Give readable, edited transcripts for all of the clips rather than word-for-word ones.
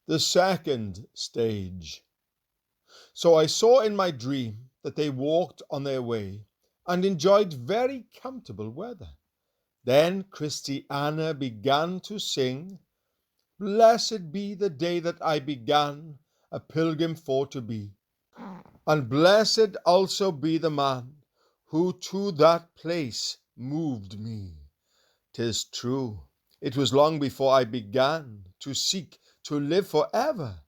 The second stage. So I saw in my dream that they walked on their way and enjoyed very comfortable weather. Then Christiana began to sing, "Blessed be the day that I began a pilgrim for to be, and blessed also be the man who to that place moved me. 'Tis true, it was long before I began to seek to live for ever,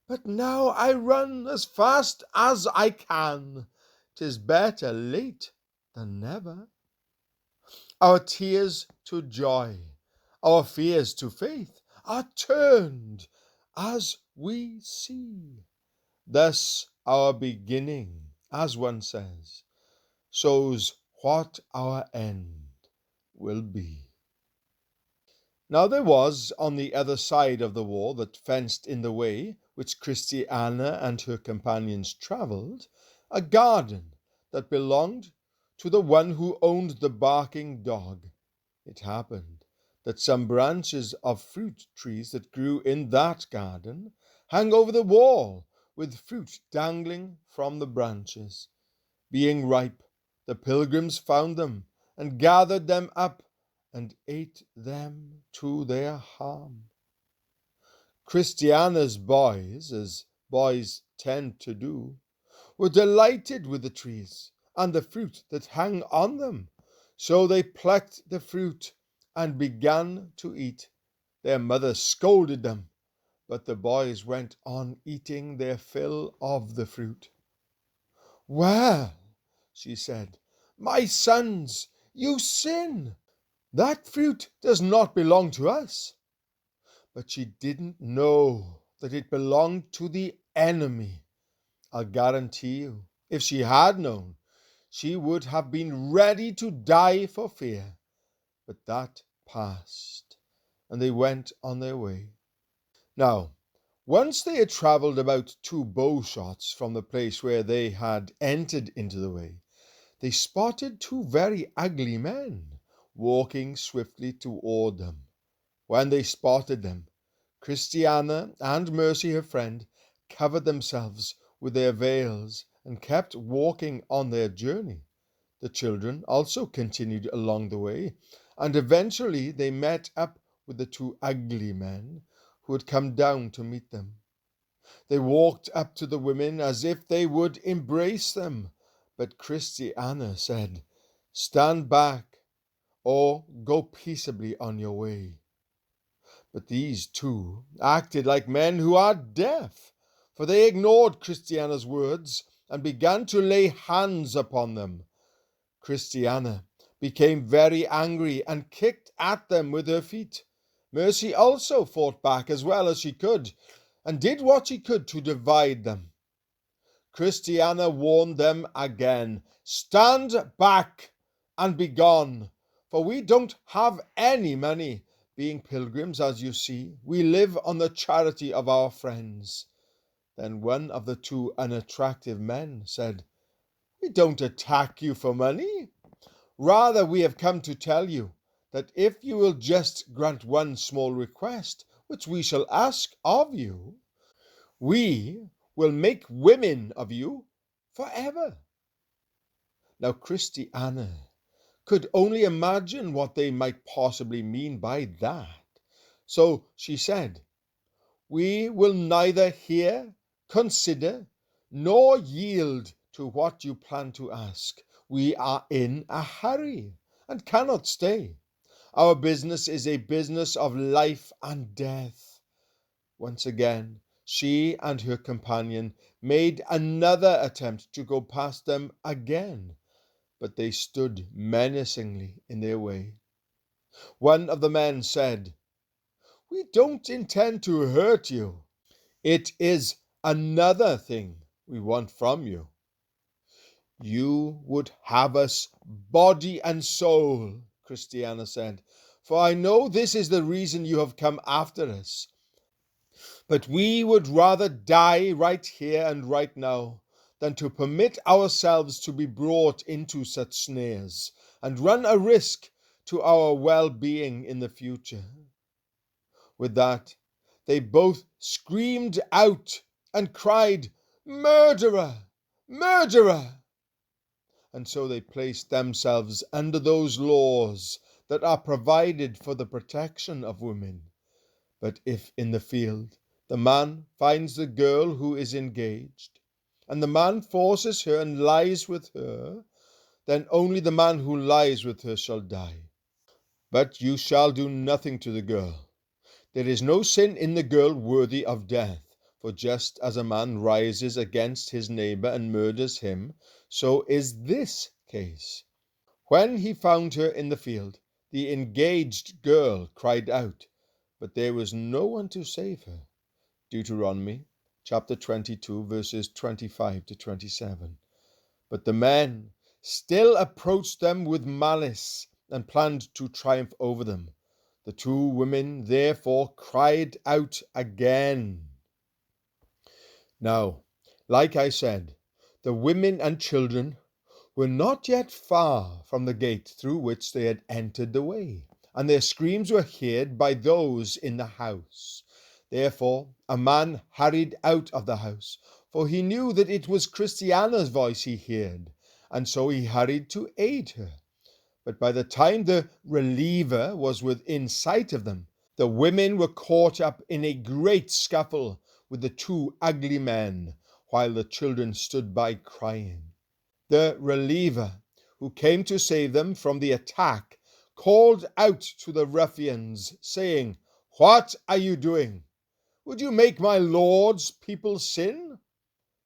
but now I run as fast as I can. 'Tis better late than never." Our tears to joy, our fears to faith, are turned as we see. Thus our beginning, as one says, shows what our end will be. Now there was, on the other side of the wall that fenced in the way which Christiana and her companions travelled, a garden that belonged to the one who owned the barking dog. It happened that some branches of fruit trees that grew in that garden hung over the wall, with fruit dangling from the branches. Being ripe, the pilgrims found them and gathered them up and ate them to their harm. Christiana's boys, as boys tend to do, were delighted with the trees and the fruit that hung on them. So they plucked the fruit and began to eat. Their mother scolded them, but the boys went on eating their fill of the fruit. "Well," she said, "my sons, you sin. That fruit does not belong to us." But she didn't know that it belonged to the enemy. I'll guarantee you, if she had known, she would have been ready to die for fear. But that passed, and they went on their way. Now, once they had travelled about 2 bow shots from the place where they had entered into the way, they spotted 2 very ugly men walking swiftly toward them. When they spotted them, Christiana and Mercy, her friend, covered themselves with their veils and kept walking on their journey. The children also continued along the way, and eventually they met up with the 2 ugly men who had come down to meet them. They walked up to the women as if they would embrace them, but Christiana said, "Stand back, or go peaceably on your way." But these 2 acted like men who are deaf, for they ignored Christiana's words and began to lay hands upon them. Christiana became very angry and kicked at them with her feet. Mercy also fought back as well as she could, and did what she could to divide them. Christiana warned them again, "Stand back and be gone, for we don't have any money. Being pilgrims, as you see, we live on the charity of our friends." Then one of the 2 unattractive men said, "We don't attack you for money. Rather, we have come to tell you that if you will just grant one small request, which we shall ask of you, we will make women of you forever." Now Christiana could only imagine what they might possibly mean by that. So she said, "We will neither hear, consider, nor yield to what you plan to ask. We are in a hurry and cannot stay. Our business is a business of life and death." Once again, she and her companion made another attempt to go past them again, but they stood menacingly in their way. One of the men said, "We don't intend to hurt you. It is another thing we want from you." "You would have us body and soul," Christiana said, "for I know this is the reason you have come after us. But we would rather die right here and right now than to permit ourselves to be brought into such snares and run a risk to our well-being in the future." With that, they both screamed out and cried, "Murderer! Murderer!" And so they placed themselves under those laws that are provided for the protection of women. But if in the field the man finds the girl who is engaged, and the man forces her and lies with her, then only the man who lies with her shall die. But you shall do nothing to the girl. There is no sin in the girl worthy of death. For just as a man rises against his neighbor and murders him, so is this case. When he found her in the field, the engaged girl cried out, but there was no one to save her. Deuteronomy chapter 22, verses 25 to 27. But the men still approached them with malice and planned to triumph over them. The two women therefore cried out again. Now, like I said, the women and children were not yet far from the gate through which they had entered the way, and their screams were heard by those in the house. Therefore a man hurried out of the house, for he knew that it was Christiana's voice he heard, and so he hurried to aid her. But by the time the reliever was within sight of them, the women were caught up in a great scuffle with the two ugly men, while the children stood by crying. The reliever, who came to save them from the attack, called out to the ruffians, saying, "What are you doing? Would you make my Lord's people sin?"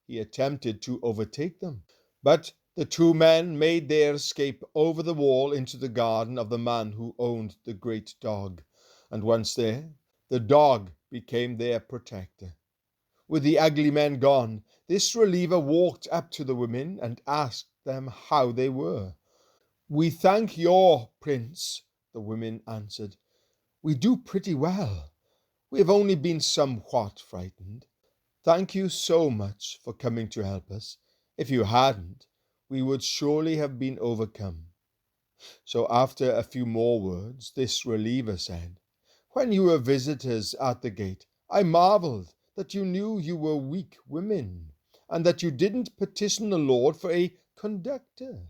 He attempted to overtake them, but the two men made their escape over the wall into the garden of the man who owned the great dog, and once there, the dog became their protector. With the ugly men gone, this reliever walked up to the women and asked them how they were. "We thank your prince," the women answered. "We do pretty well. We have only been somewhat frightened. Thank you so much for coming to help us. If you hadn't, we would surely have been overcome." So after a few more words, this reliever said, "When you were visitors at the gate, I marveled that you knew you were weak women, and that you didn't petition the Lord for a conductor,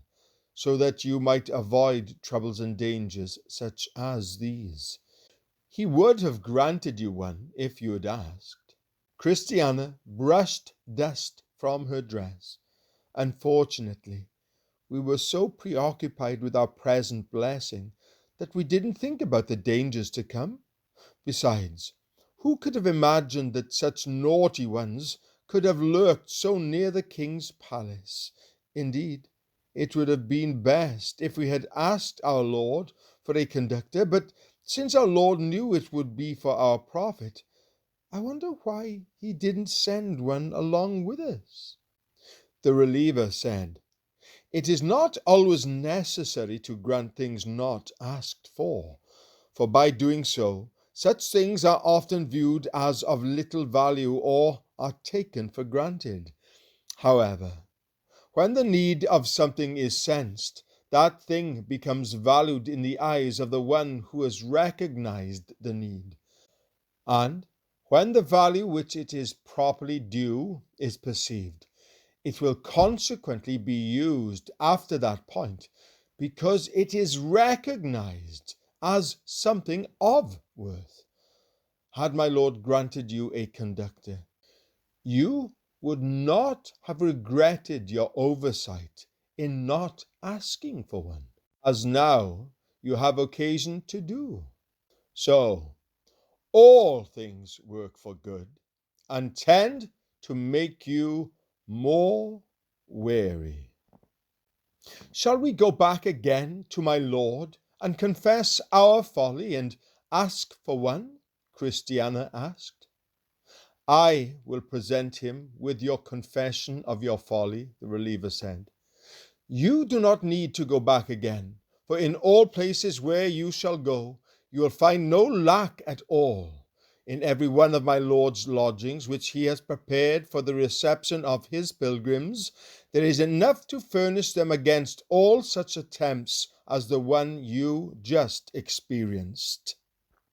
so that you might avoid troubles and dangers such as these. He would have granted you one if you had asked." Christiana brushed dust from her dress. "Unfortunately, we were so preoccupied with our present blessing that we didn't think about the dangers to come. Besides, who could have imagined that such naughty ones could have lurked so near the king's palace? Indeed, it would have been best if we had asked our Lord for a conductor, but since our Lord knew it would be for our profit, I wonder why he didn't send one along with us." The reliever said, "It is not always necessary to grant things not asked for by doing so, such things are often viewed as of little value or are taken for granted. However, when the need of something is sensed, that thing becomes valued in the eyes of the one who has recognized the need. And when the value which it is properly due is perceived, it will consequently be used after that point, because it is recognized as something of worth. Had my Lord granted you a conductor, you would not have regretted your oversight in not asking for one, as now you have occasion to do. So, all things work for good and tend to make you more weary. Shall we go back again to my Lord and confess our folly and ask for one?" Christiana asked. "I will present him with your confession of your folly," the reliever said. "You do not need to go back again, for in all places where you shall go, you will find no lack at all. In every one of my Lord's lodgings, which he has prepared for the reception of his pilgrims, there is enough to furnish them against all such attempts as the one you just experienced."